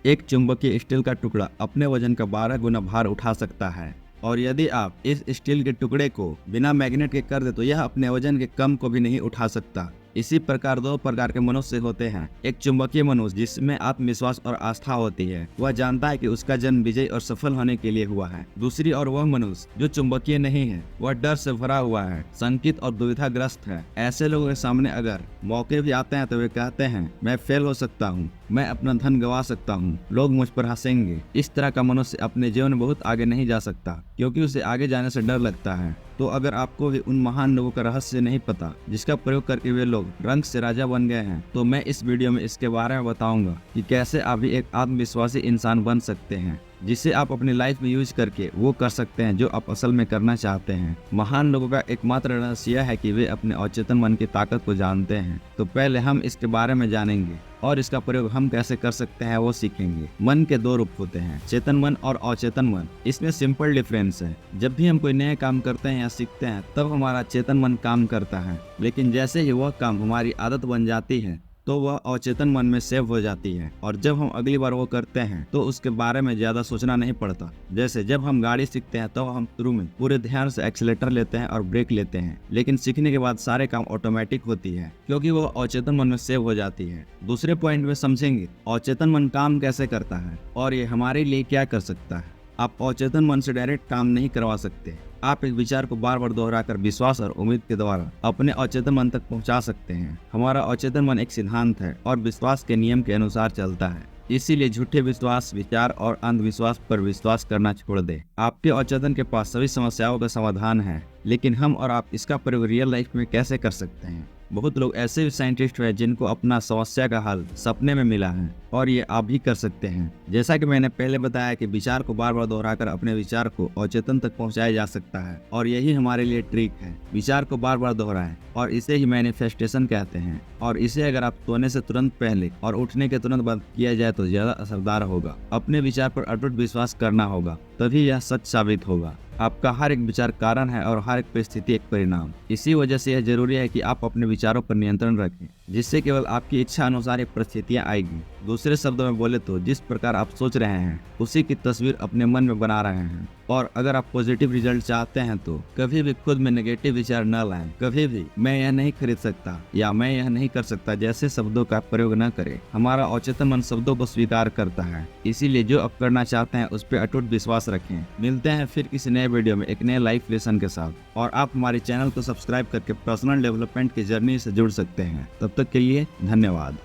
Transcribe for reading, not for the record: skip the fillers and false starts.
एक चुंबकीय स्टील का टुकड़ा अपने वजन का 12 गुना भार उठा सकता है, और यदि आप इस स्टील के टुकड़े को बिना मैग्नेट के कर दे तो यह अपने वजन के कम को भी नहीं उठा सकता। इसी प्रकार दो प्रकार के मनुष्य होते हैं। एक चुंबकीय मनुष्य जिसमें आत्मविश्वास और आस्था होती है, वह जानता है कि उसका जन्म विजय और सफल होने के लिए हुआ है। दूसरी और वह मनुष्य जो चुंबकीय नहीं है, वह डर से भरा हुआ है, संकित और दुविधाग्रस्त है। ऐसे लोगों के सामने अगर मौके भी आते हैं तो वे कहते हैं, मैं फेल हो सकता हूँ, मैं अपना धन गंवा सकता हूँ, लोग मुझ पर हंसेंगे। इस तरह का मनुष्य अपने जीवन में बहुत आगे नहीं जा सकता, क्योंकि उसे आगे जाने से डर लगता है। तो अगर आपको भी उन महान लोगों का रहस्य नहीं पता जिसका प्रयोग करके वे लोग रंग से राजा बन गए हैं, तो मैं इस वीडियो में इसके बारे में बताऊंगा कि कैसे आप भी एक आत्मविश्वासी इंसान बन सकते हैं, जिसे आप अपनी लाइफ में यूज करके वो कर सकते हैं जो आप असल में करना चाहते हैं। महान लोगों का एकमात्र रहस्य यह है कि वे अपने अचेतन मन की ताकत को जानते हैं। तो पहले हम इसके बारे में जानेंगे और इसका प्रयोग हम कैसे कर सकते हैं वो सीखेंगे। मन के दो रूप होते हैं, चेतन मन और अचेतन मन। इसमें सिंपल डिफरेंस है। जब भी हम कोई नए काम करते हैं या सीखते हैं तब हमारा चेतन मन काम करता है, लेकिन जैसे ही वह काम हमारी आदत बन जाती है तो वह अचेतन मन में सेव हो जाती है, और जब हम अगली बार वो करते हैं तो उसके बारे में ज्यादा सोचना नहीं पड़ता। जैसे जब हम गाड़ी सीखते हैं तो हम शुरू में पूरे ध्यान से एक्सीलेटर लेते हैं और ब्रेक लेते हैं, लेकिन सीखने के बाद सारे काम ऑटोमेटिक होती है क्योंकि वो अचेतन मन में सेव हो जाती है। दूसरे पॉइंट में समझेंगे अचेतन मन काम कैसे करता है और ये हमारे लिए क्या कर सकता है। आप अचेतन मन से डायरेक्ट काम नहीं करवा सकते। आप एक विचार को बार बार दोहराकर विश्वास और उम्मीद के द्वारा अपने अचेतन मन तक पहुंचा सकते हैं। हमारा अचेतन मन एक सिद्धांत है और विश्वास के नियम के अनुसार चलता है, इसीलिए झूठे विश्वास, विचार और अंधविश्वास पर विश्वास करना छोड़ दे। आपके अचेतन के पास सभी समस्याओं का समाधान है, लेकिन हम और आप इसका प्रयोग रियल लाइफ में कैसे कर सकते हैं। बहुत लोग ऐसे भी साइंटिस्ट हैं जिनको अपना समस्या का हल सपने में मिला है, और ये आप भी कर सकते हैं। जैसा कि मैंने पहले बताया कि विचार को बार बार दोहराकर अपने विचार को अचेतन तक पहुंचाया जा सकता है, और यही हमारे लिए ट्रिक है। विचार को बार बार दोहराएं और इसे ही मैनिफेस्टेशन कहते हैं, और इसे अगर आप सोने से तुरंत पहले और उठने के तुरंत बाद किया जाए तो ज्यादा असरदार होगा। अपने विचार पर अटूट विश्वास करना होगा, तभी यह सच साबित होगा। आपका हर एक विचार कारण है और हर एक परिस्थिति एक परिणाम। इसी वजह से यह जरूरी है कि आप अपने विचारों पर नियंत्रण रखें, जिससे केवल आपकी इच्छा अनुसार परिस्थितियां आएगी। दूसरे शब्दों में बोले तो जिस प्रकार आप सोच रहे हैं उसी की तस्वीर अपने मन में बना रहे हैं। और अगर आप पॉजिटिव रिजल्ट चाहते हैं तो कभी भी खुद में नेगेटिव विचार न लाएं। कभी भी मैं यह नहीं खरीद सकता या मैं यह नहीं कर सकता जैसे शब्दों का प्रयोग न करें। हमारा अचेतन मन शब्दों को स्वीकार करता है, इसीलिए जो आप करना चाहते हैं उस पर अटूट विश्वास रखें। मिलते हैं फिर किसी नए वीडियो में एक नए लाइफ लेसन के साथ, और आप हमारे चैनल को सब्सक्राइब करके पर्सनल डेवलपमेंट की जर्नी से जुड़ सकते हैं। तब तक के लिए धन्यवाद।